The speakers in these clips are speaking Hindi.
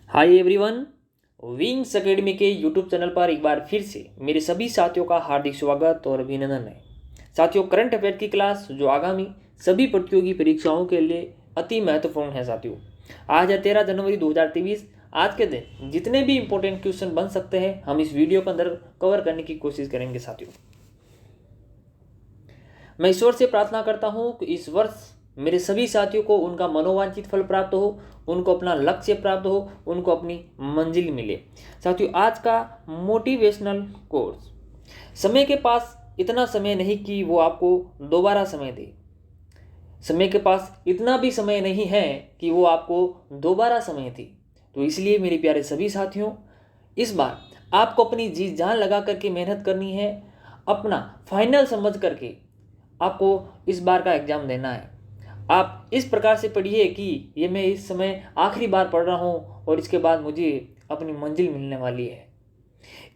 हाय एवरीवन, विंग्स एकेडमी के यूट्यूब चैनल पर एक बार फिर से मेरे सभी साथियों का हार्दिक स्वागत और अभिनंदन है। साथियों, करंट अफेयर की क्लास जो आगामी सभी प्रतियोगी परीक्षाओं के लिए अति महत्वपूर्ण है। साथियों, आज है 13 जनवरी 2023। आज के दिन जितने भी इंपॉर्टेंट क्वेश्चन बन सकते हैं हम इस वीडियो के अंदर कवर करने की कोशिश करेंगे। साथियों, मैं ईश्वर से प्रार्थना करता हूँ कि इस वर्ष मेरे सभी साथियों को उनका मनोवांछित फल प्राप्त हो, उनको अपना लक्ष्य प्राप्त हो, उनको अपनी मंजिल मिले। साथियों, आज का मोटिवेशनल कोर्स, समय के पास इतना समय नहीं कि वो आपको दोबारा समय दे। समय के पास इतना भी समय नहीं है कि वो आपको दोबारा समय दे। तो इसलिए मेरे प्यारे सभी साथियों, इस बार आपको अपनी जी जान लगा करके मेहनत करनी है। अपना फाइनल समझ करके आपको इस बार का एग्जाम देना है। आप इस प्रकार से पढ़िए कि ये मैं इस समय आखिरी बार पढ़ रहा हूँ और इसके बाद मुझे अपनी मंजिल मिलने वाली है।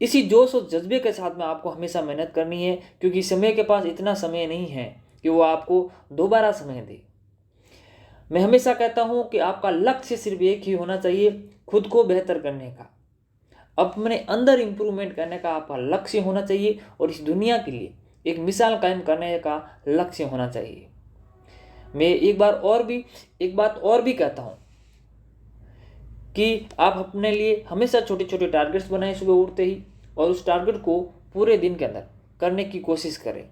इसी जोश और जज्बे के साथ में आपको हमेशा मेहनत करनी है, क्योंकि समय के पास इतना समय नहीं है कि वो आपको दोबारा समय दे। मैं हमेशा कहता हूँ कि आपका लक्ष्य सिर्फ एक ही होना चाहिए, खुद को बेहतर करने का, अपने अंदर इंप्रूवमेंट करने का आपका लक्ष्य होना चाहिए और इस दुनिया के लिए एक मिसाल कायम करने का लक्ष्य होना चाहिए। मैं एक बात और भी कहता हूं कि आप अपने लिए हमेशा छोटे छोटे टारगेट्स बनाएं सुबह उठते ही, और उस टारगेट को पूरे दिन के अंदर करने की कोशिश करें।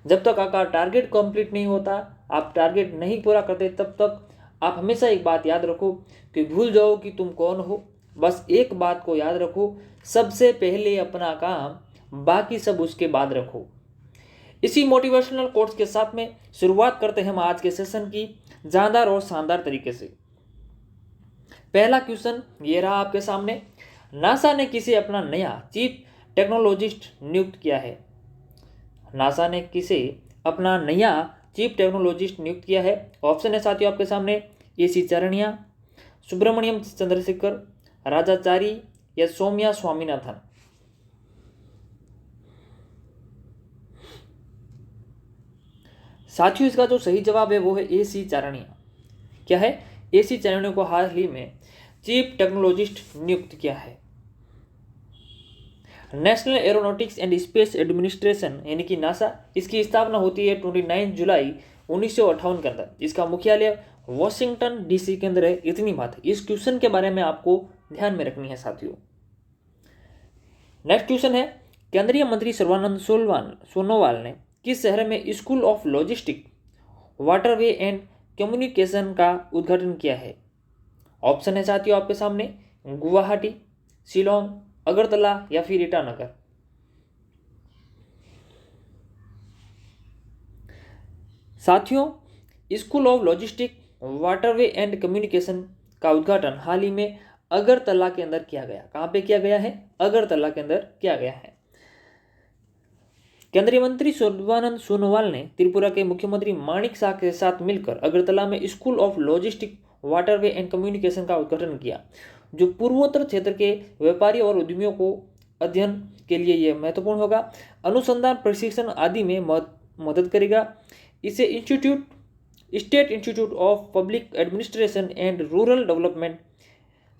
जब तक आपका टारगेट कंप्लीट नहीं होता, आप टारगेट नहीं पूरा करते, तब तक आप हमेशा एक बात याद रखो कि भूल जाओ कि तुम कौन हो। बस एक बात को याद रखो, सबसे पहले अपना काम, बाकी सब उसके बाद रखो। इसी मोटिवेशनल कोट्स के साथ में शुरुआत करते हैं हम आज के सेशन की जानदार और शानदार तरीके से। पहला क्वेश्चन ये रहा आपके सामने। नासा ने किसे अपना नया चीफ टेक्नोलॉजिस्ट नियुक्त किया है? नासा ने किसे अपना नया चीफ टेक्नोलॉजिस्ट नियुक्त किया है? ऑप्शन है साथियों आपके सामने, AC चरणिया, सुब्रमण्यम चंद्रशेखर, राजाचारी या सौम्या स्वामीनाथन। साथियों, इसका जो सही जवाब है वो है AC चारणिया। क्या है? AC चारणिया को हाल ही में चीफ टेक्नोलॉजिस्ट नियुक्त किया है। National aeronautics and space administration यानी कि नासा, इसकी स्थापना होती है 29 जुलाई 1958 के अंदर। इसका मुख्यालय वॉशिंगटन DC के अंदर है। इतनी बात है, इस क्वेश्चन के बारे में आपको ध्यान में रखनी है साथियों। नेक्स्ट क्वेश्चन है, केंद्रीय मंत्री सर्बानंद सोनोवाल ने किस शहर में school of logistic, waterway and communication का उद्घाटन किया है? ऑप्शन है साथियों आपके सामने, गुवाहाटी, शिलोंग, अगरतला या फिर ईटानगर। साथियों, school of logistic, waterway and communication का उद्घाटन हाल ही में अगरतला के अंदर किया गया। कहां पे किया गया है? अगरतला के अंदर किया गया है। केंद्रीय मंत्री सर्बानंद सोनोवाल ने त्रिपुरा के मुख्यमंत्री माणिक शाह के साथ मिलकर अगरतला में school of logistic, waterway and communication का उद्घाटन किया, जो पूर्वोत्तर क्षेत्र के व्यापारियों और उद्यमियों को अध्ययन के लिए यह महत्वपूर्ण होगा, अनुसंधान, प्रशिक्षण आदि में मदद करेगा। इसे State Institute of Public Administration and Rural Development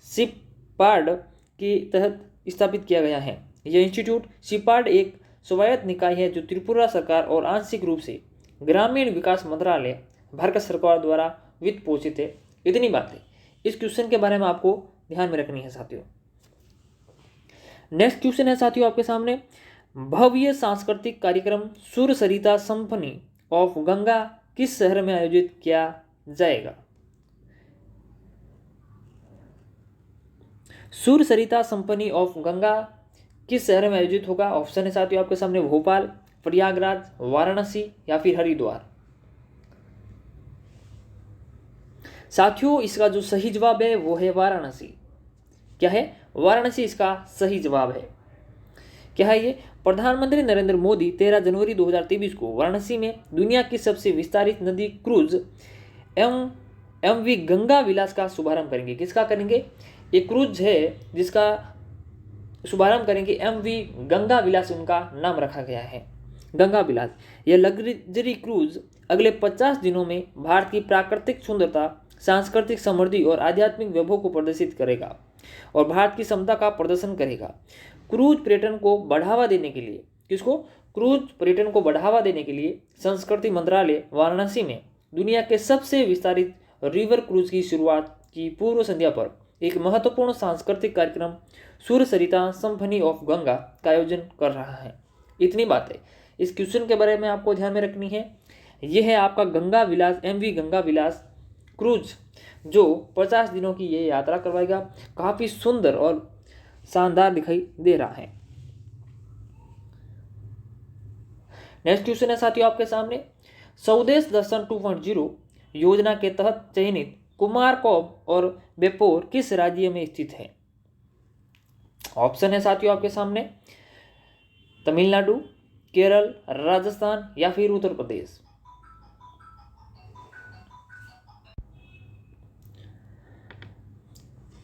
SIPARD के तहत स्थापित किया गया है। यह इंस्टीट्यूट सिपार्ड एक स्वायत्त निकाय है जो त्रिपुरा सरकार और आंशिक रूप से ग्रामीण विकास मंत्रालय, भारत सरकार द्वारा वित्त पोषित है। इतनी बात है, इस क्वेश्चन के बारे में आपको ध्यान में रखनी है साथियों। नेक्स्ट क्वेश्चन है साथियों आपके सामने, भव्य सांस्कृतिक कार्यक्रम सुर सरिता सिम्फनी ऑफ गंगा किस शहर में आयोजित किया जाएगा? सुर सरिता सिम्फनी ऑफ गंगा किस शहर में आयोजित होगा? ऑप्शन है साथियों आपके सामने, भोपाल, प्रयागराज, वाराणसी या फिर हरिद्वार। साथियों, इसका जो सही जवाब है वो है वाराणसी। क्या है? वाराणसी इसका सही जवाब है। क्या है ये? प्रधानमंत्री नरेंद्र मोदी 13 जनवरी 2023 को वाराणसी में दुनिया की सबसे विस्तारित नदी क्रूज MV गंगा विलास का शुभारंभ करेंगे। किसका करेंगे? एक क्रूज है जिसका शुभारंभ करेंगे, MV गंगा विलास उनका नाम रखा गया है, गंगा विलास। यह लग्जरी क्रूज अगले 50 दिनों में भारत की प्राकृतिक सुंदरता, सांस्कृतिक समृद्धि और आध्यात्मिक वैभव को प्रदर्शित करेगा और भारत की क्षमता का प्रदर्शन करेगा। क्रूज पर्यटन को बढ़ावा देने के लिए, किसको? क्रूज पर्यटन को बढ़ावा देने के लिए संस्कृति मंत्रालय वाराणसी में दुनिया के सबसे विस्तारित रिवर क्रूज की शुरुआत की पूर्व संध्या पर एक महत्वपूर्ण सांस्कृतिक कार्यक्रम सूर्य सरिता सिम्फनी ऑफ गंगा का आयोजन कर रहा है। इतनी बात है। इस क्वेश्चन के बारे में आपको ध्यान में रखनी है। यह है आपका गंगा विलास, MV गंगा विलास क्रूज, जो 50 दिनों की ये यात्रा करवाएगा। काफी सुंदर और शानदार दिखाई दे रहा है। नेक्स्ट क्वेश्चन है साथियों आपके सामने, स्वदेश दर्शन 2.0 योजना के तहत चयनित कुमारकोम और बेपोर किस राज्य में स्थित है? ऑप्शन है साथियों आपके सामने, तमिलनाडु, केरल, राजस्थान या फिर उत्तर प्रदेश।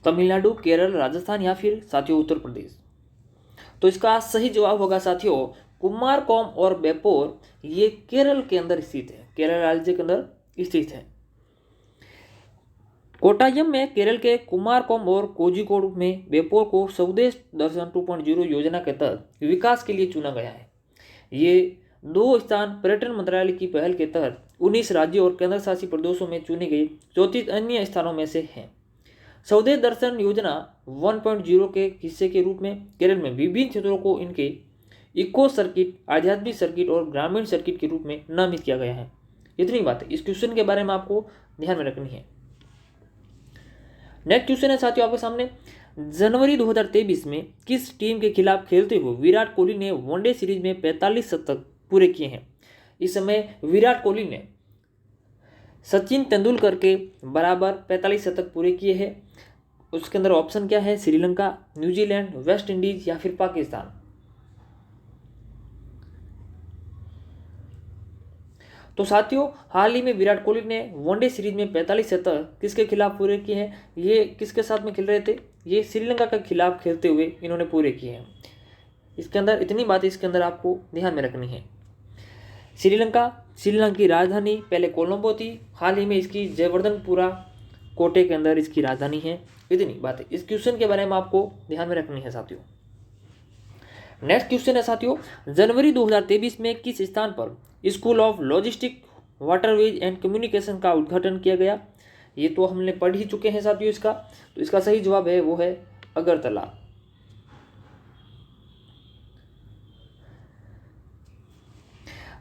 तमिलनाडु, केरल, राजस्थान या फिर साथियों उत्तर प्रदेश। तो इसका सही जवाब होगा साथियों कुमारकोम और बेपोर, ये केरल के अंदर स्थित है, केरल राज्य के अंदर स्थित है। कोट्टायम में केरल के कुमारकोम और कोझिकोड में बेपोर को स्वदेश दर्शन 2.0 योजना के तहत विकास के लिए चुना गया है। ये 2 स्थान पर्यटन मंत्रालय की पहल के तहत 19 राज्यों और केंद्र शासित प्रदेशों में चुनी गई 34 अन्य स्थानों में से है। स्वदेश दर्शन योजना 1.0 के हिस्से के रूप में केरल में विभिन्न क्षेत्रों को इनके इको सर्किट, आध्यात्मिक सर्किट और ग्रामीण सर्किट के रूप में नामित किया गया है। इतनी बात है। इस क्वेश्चन के बारे में आपको ध्यान में रखनी है। नेक्स्ट क्वेश्चन है साथियों आपके सामने, जनवरी 2023 में किस टीम के खिलाफ खेलते हुए विराट कोहली ने वनडे सीरीज में 45 शतक पूरे किए हैं? इस समय विराट कोहली ने सचिन तेंदुलकर के बराबर 45 शतक पूरे किए हैं। उसके अंदर ऑप्शन क्या है? श्रीलंका, न्यूजीलैंड, वेस्ट इंडीज या फिर पाकिस्तान। तो साथियों हाल ही में विराट कोहली ने वनडे सीरीज में 45 शतक किसके खिलाफ पूरे किए हैं? ये किसके साथ में खेल रहे थे? ये श्रीलंका के खिलाफ खेलते हुए इन्होंने पूरे किए हैं। इसके अंदर इतनी बात इसके अंदर आपको ध्यान में रखनी है। श्रीलंका की राजधानी पहले कोलंबो थी, हाल ही में इसकी जयवर्धनपुरा कोटे के अंदर इसकी राजधानी है। इतनी बात है। इस क्वेश्चन के बारे में आपको ध्यान में रखनी है साथियों। नेक्स्ट क्वेश्चन है साथियों, जनवरी 2023 में किस स्थान पर school of logistic, waterways and communication का उद्घाटन किया गया? ये तो हमने पढ़ ही चुके हैं साथियों इसका। तो इसका सही जवाब है वो है अगरतला।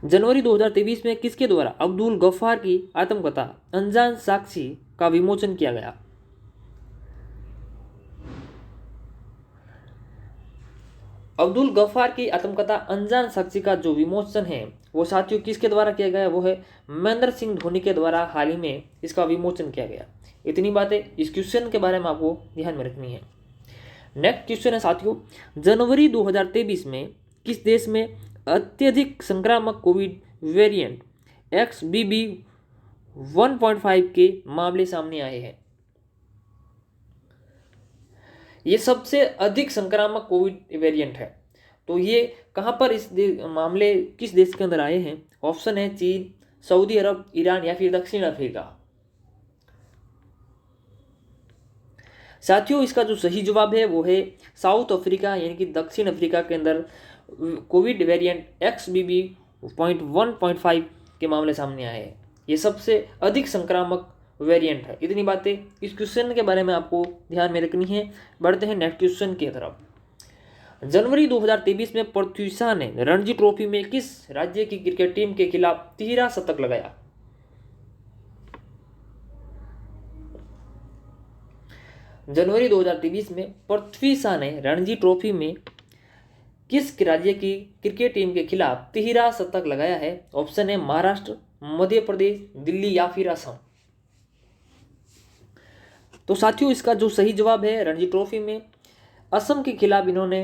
जनवरी 2023 में किसके द्वारा अब्दुल गफ्फार की आत्मकथा अनजान साक्षी का विमोचन किया गया? अब्दुल गफ्फार की आत्मकथा अनजान साक्षी का जो विमोचन है वो साथियों किसके द्वारा किया गया? वो है महेंद्र सिंह धोनी के द्वारा हाल ही में इसका विमोचन किया गया। इतनी बातें इस क्वेश्चन के बारे में आपको ध्यान में रखनी है। नेक्स्ट क्वेश्चन है साथियों, जनवरी 2023 में किस देश में अत्यधिक संक्रामक कोविड वेरिएंट XBB 1.5 के मामले सामने आए हैं? ये सबसे अधिक संक्रामक कोविड वेरिएंट है। तो ये कहाँ पर इस मामले किस देश के अंदर आए हैं? ऑप्शन है चीन, सऊदी अरब, ईरान या फिर दक्षिण अफ्रीका। साथियों इसका जो सही जवाब है वो है साउथ अफ्रीका, यानी कि दक्षिण अफ्रीका के अंदर कोविड वेरिएंट XBB 1.5 के मामले सामने आए हैं। ये सबसे अधिक संक्रामक वेरिएंट है। इतनी बातें इस क्वेश्चन के बारे में आपको ध्यान में रखनी है। बढ़ते हैं नेक्स्ट क्वेश्चन की तरफ। जनवरी 2023 में पृथ्वी शॉ ने रणजी ट्रॉफी में किस राज्य की क्रिकेट टीम के खिलाफ 13 शतक लगाया? जनवरी 2023 में पृथ्वी शॉ ने रणजी ट्रॉफी में किस राज्य की क्रिकेट टीम के खिलाफ 13 शतक लगाया है? ऑप्शन है महाराष्ट्र, मध्य प्रदेश, दिल्ली या फिर असम। तो साथियों इसका जो सही जवाब है रणजी ट्रॉफी में असम के खिलाफ इन्होंने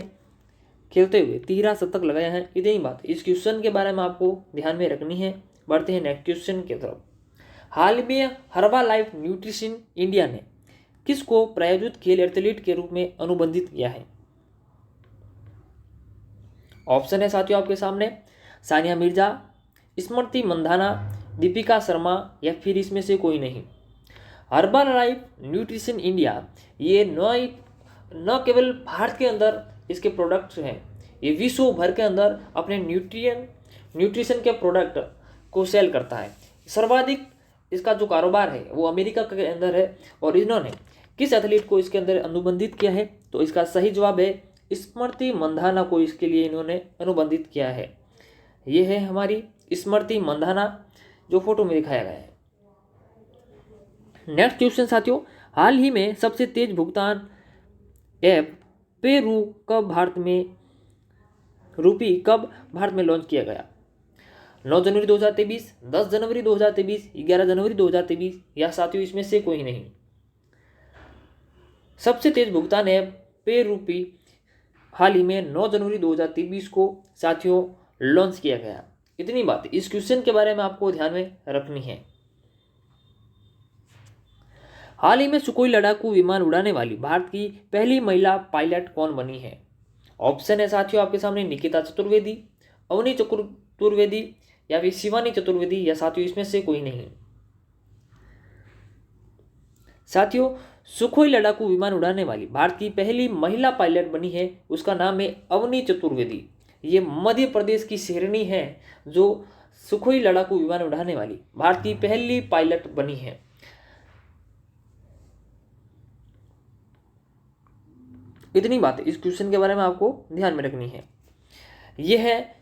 खेलते हुए 13 शतक लगाया है। इतनी बात इस क्वेश्चन के बारे में आपको ध्यान में रखनी है। बढ़ते हैं नेक्स्ट क्वेश्चन की तरफ। हाल में हर्बा लाइफ न्यूट्रिशन इंडिया ने किसको प्रायोजित खेल एथलीट के रूप में अनुबंधित किया है? ऑप्शन है साथियों आपके सामने सानिया मिर्जा, स्मृति मंधाना, दीपिका शर्मा या फिर इसमें से कोई नहीं। हर्बल लाइफ न्यूट्रिशन इंडिया ये न केवल भारत के अंदर इसके प्रोडक्ट्स हैं, ये विश्व भर के अंदर अपने न्यूट्रिशन के प्रोडक्ट को सेल करता है। सर्वाधिक इसका जो कारोबार है वो अमेरिका के अंदर है। और इन्होंने किस एथलीट को इसके अंदर अनुबंधित किया है, तो इसका सही जवाब है स्मृति मंधाना को इसके लिए इन्होंने अनुबंधित किया है। ये है हमारी स्मृति मंधाना जो फोटो में दिखाया गया है। नेक्स्ट क्वेश्चन साथियों, हाल ही में सबसे तेज भुगतान ऐप पेरू कब भारत में लॉन्च किया गया? 9 जनवरी 2023, 10 जनवरी 2023, 11 जनवरी 2023 या साथियों इसमें से कोई नहीं। सबसे तेज भुगतान ऐप पेरूपी हाल ही में 9 जनवरी 2023 को साथियों लॉन्च किया गया। इतनी बात इस क्वेश्चन के बारे में आपको ध्यान में रखनी है। हाल ही में सुखोई लड़ाकू विमान उड़ाने वाली भारत की पहली महिला पायलट कौन बनी है? ऑप्शन है साथियों आपके सामने निकिता चतुर्वेदी, अवनी चतुर्वेदी या फिर शिवानी चतुर्वेदी या साथियों इसमें से कोई नहीं। साथियों सुखोई लड़ाकू विमान उड़ाने वाली भारत की पहली महिला पायलट बनी है, उसका नाम है अवनी चतुर्वेदी। ये मध्य प्रदेश की शेरनी है जो सुखोई लड़ाकू विमान उड़ाने वाली भारत की पहली पायलट बनी है। इतनी बात इस क्वेश्चन के बारे में आपको ध्यान में रखनी है। यह है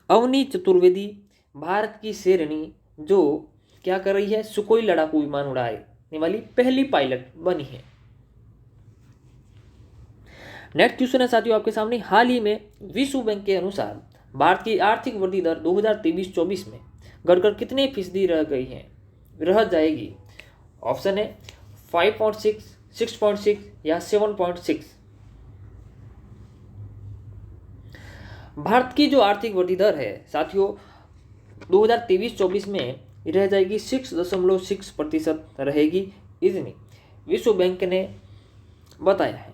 अवनी चतुर्वेदी भारत की शेरनी जो क्या कर रही है, सुखोई लड़ाकू विमान उड़ाने वाली पहली पायलट बनी है। नेक्स्ट क्वेश्चन है साथियों आपके सामने, हाल ही में विश्व बैंक के अनुसार भारत की आर्थिक वृद्धि दर 2023-24 में घटकर कितने फीसदी रह जाएगी? ऑप्शन है 5.6, 6.6 या 7.6। भारत की जो आर्थिक वृद्धि दर है साथियों 2023-24 में रह जाएगी 6.6% रहेगी, इतनी विश्व बैंक ने बताया है।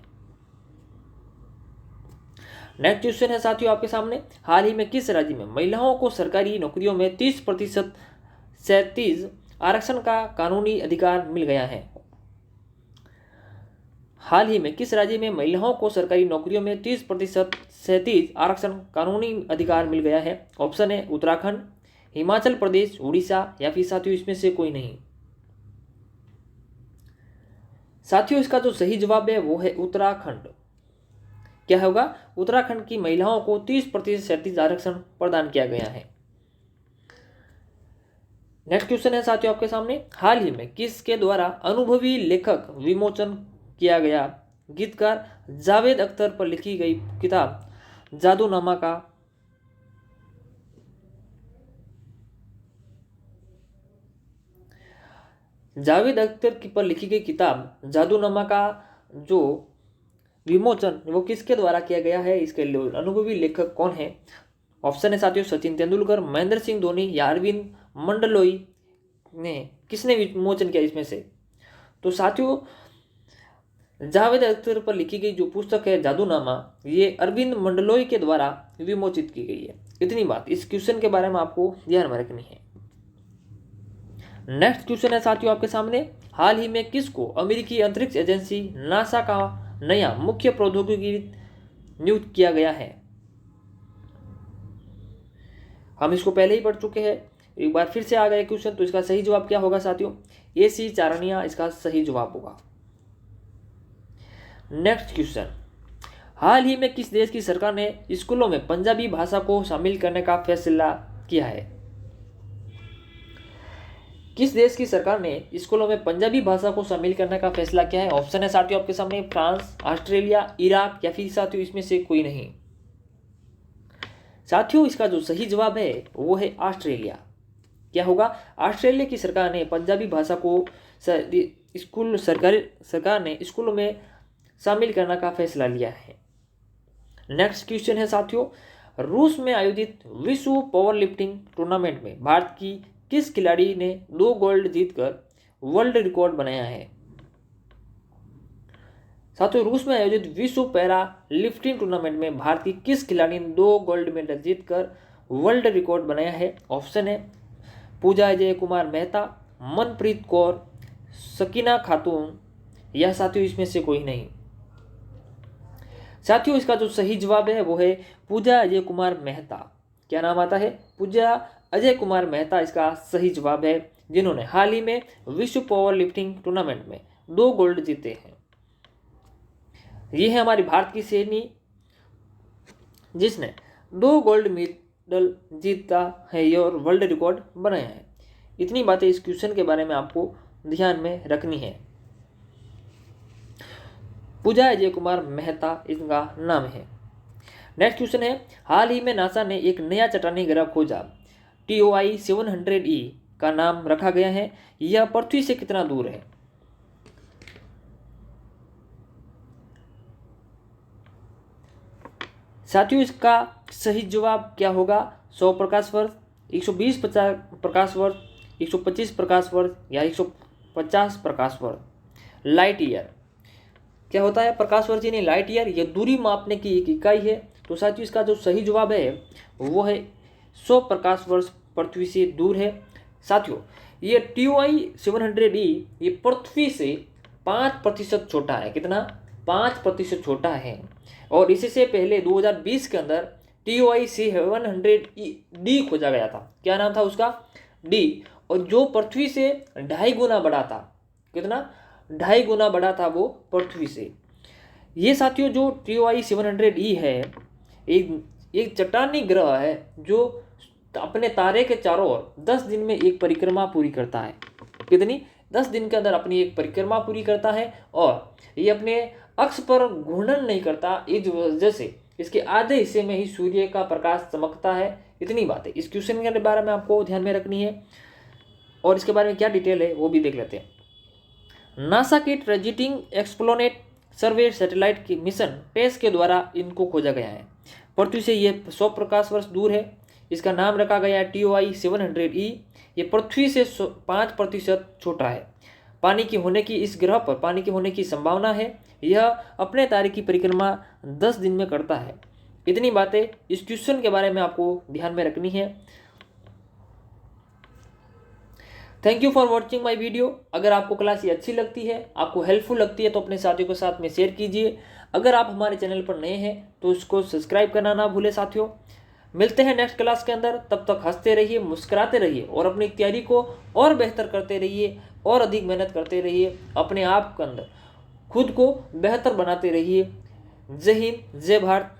नेक्स्ट क्वेश्चन है साथियों आपके सामने, हाल ही में किस राज्य में महिलाओं को सरकारी नौकरियों में 30% क्षैतिज आरक्षण का कानूनी अधिकार मिल गया है? हाल ही में किस राज्य में महिलाओं को सरकारी नौकरियों में 30% क्षैतिज आरक्षण कानूनी अधिकार मिल गया है? ऑप्शन है उत्तराखंड, हिमाचल प्रदेश, उड़ीसा या फिर साथियों इसमें से कोई नहीं। साथियों इसका जो सही जवाब है वो है उत्तराखंड। क्या होगा? उत्तराखंड की महिलाओं को 30% क्षैतिज आरक्षण प्रदान किया गया है। नेक्स्ट क्वेश्चन है साथियों आपके सामने, हाल ही में किसके द्वारा अनुभवी लेखक विमोचन किया गया गीतकार जावेद अख्तर पर लिखी गई किताब जादूनामा का जावेद अख्तर पर लिखी गई किताब जादूनामा का जो विमोचन वो किसके द्वारा किया गया है? इसके अनुभवी लेखक कौन है? ऑप्शन है साथियों सचिन तेंदुलकर, महेंद्र सिंह धोनी या अरविंद मंडलोई ने। किसने विमोचन किया इसमें से? तो साथियों जावेद अख्तर पर लिखी गई जो पुस्तक है जादूनामा ये अरविंद मंडलोई के द्वारा विमोचित की गई है। इतनी बात इस क्वेश्चन के बारे में आपको ध्यान में रखनी है। नेक्स्ट क्वेश्चन है साथियों आपके सामने, हाल ही में किसको अमेरिकी अंतरिक्ष एजेंसी नासा का नया मुख्य प्रौद्योगिकी नियुक्त किया गया है? हम इसको पहले ही पढ़ चुके हैं, एक बार फिर से आ गया क्वेश्चन। तो इसका सही जवाब क्या होगा साथियों? AC चारनिया इसका सही जवाब होगा। नेक्स्ट क्वेश्चन, हाल ही में किस देश की सरकार ने स्कूलों में पंजाबी भाषा को शामिल करने का फैसला किया है? किस देश की सरकार ने स्कूलों में पंजाबी भाषा को शामिल करने का फैसला किया है? ऑप्शन है साथियों आपके सामने फ्रांस, ऑस्ट्रेलिया, इराक या फिर साथियों इसमें से कोई नहीं। साथियों इसका जो सही जवाब है वो है ऑस्ट्रेलिया। क्या होगा? ऑस्ट्रेलिया की सरकार ने पंजाबी भाषा को सरकार ने स्कूलों में शामिल करने का फैसला लिया है। नेक्स्ट क्वेश्चन है साथियों, रूस में आयोजित विश्व पावर लिफ्टिंग टूर्नामेंट में भारत की किस खिलाड़ी ने 2 गोल्ड जीतकर वर्ल्ड रिकॉर्ड बनाया है? साथियों रूस में आयोजित विश्व पैरा लिफ्टिंग टूर्नामेंट में भारत की किस खिलाड़ी ने 2 गोल्ड मेडल जीतकर वर्ल्ड रिकॉर्ड बनाया है? ऑप्शन है पूजा अजय कुमार मेहता, मनप्रीत कौर सकीना खातून या साथियों इसमें से कोई नहीं। साथियों इसका जो सही जवाब है वो है पूजा अजय कुमार मेहता। क्या नाम आता है? पूजा अजय कुमार मेहता इसका सही जवाब है, जिन्होंने हाल ही में विश्व पावर लिफ्टिंग टूर्नामेंट में 2 गोल्ड जीते हैं। ये है हमारी भारत की सैनी जिसने 2 गोल्ड मेडल जीता है और वर्ल्ड रिकॉर्ड बनाया है। इतनी बातें इस क्वेश्चन के बारे में आपको ध्यान में रखनी है। पूजा अजय कुमार मेहता इनका नाम है। नेक्स्ट क्वेश्चन है, हाल ही में नासा ने एक नया चट्टानी ग्रह खोजा, TOI 700E का नाम रखा गया है। यह पृथ्वी से कितना दूर है? साथियों इसका सही जवाब क्या होगा? 100 प्रकाश वर्ष, 120 प्रकाश वर्ष, 125 प्रकाश वर्ष या 150 प्रकाश वर्ष। लाइट ईयर क्या होता है? प्रकाश वर्ष यानी लाइट ईयर, यह दूरी मापने की एक इकाई है। तो साथियों इसका जो सही जवाब है वो है 100 प्रकाश वर्ष पृथ्वी से दूर है। साथियों ये TOI 700E ये पृथ्वी से 5% छोटा है। कितना? 5% छोटा है। और इससे पहले 2020 के अंदर TOI 700D खोजा गया था। क्या नाम था उसका? D, और जो पृथ्वी से 2.5 गुना बड़ा था। कितना? 2.5 गुना बड़ा था वो पृथ्वी से। ये साथियों जो TOI 700E है एक चट्टानी ग्रह है जो अपने तारे के चारों ओर 10 दिन में एक परिक्रमा पूरी करता है। कितनी? 10 दिन के अंदर अपनी एक परिक्रमा पूरी करता है और ये अपने अक्ष पर घूर्णन नहीं करता। इस वजह से इसके आधे हिस्से में ही सूर्य का प्रकाश चमकता है। इतनी बातें इस क्वेश्चन के बारे में आपको ध्यान में रखनी है और इसके बारे में क्या डिटेल है वो भी देख लेते हैं। नासा के ट्रेजिटिंग एक्सप्लोनेट सर्वे सैटेलाइट के मिशन टेस के द्वारा इनको खोजा गया है। पृथ्वी से ये 100 प्रकाश वर्ष दूर है। इसका नाम रखा गया है TOI 700E। ये पृथ्वी से 5% छोटा है। पानी की होने की इस ग्रह पर पानी की होने की संभावना है। यह अपने तारे की परिक्रमा 10 दिन में करता है। इतनी बातें इस क्वेश्चन के बारे में आपको ध्यान में रखनी है। Thank you for watching my video. अगर आपको क्लास ये अच्छी लगती है, आपको हेल्पफुल लगती है तो अपने साथियों के साथ में शेयर कीजिए। अगर आप हमारे चैनल पर नए हैं तो उसको सब्सक्राइब करना ना भूलें। साथियों मिलते हैं नेक्स्ट क्लास के अंदर। तब तक हंसते रहिए, मुस्कुराते रहिए और अपनी तैयारी को और बेहतर करते रहिए और अधिक मेहनत करते रहिए। अपने आप के अंदर खुद को बेहतर बनाते रहिए। जय हिंद, जय भारत।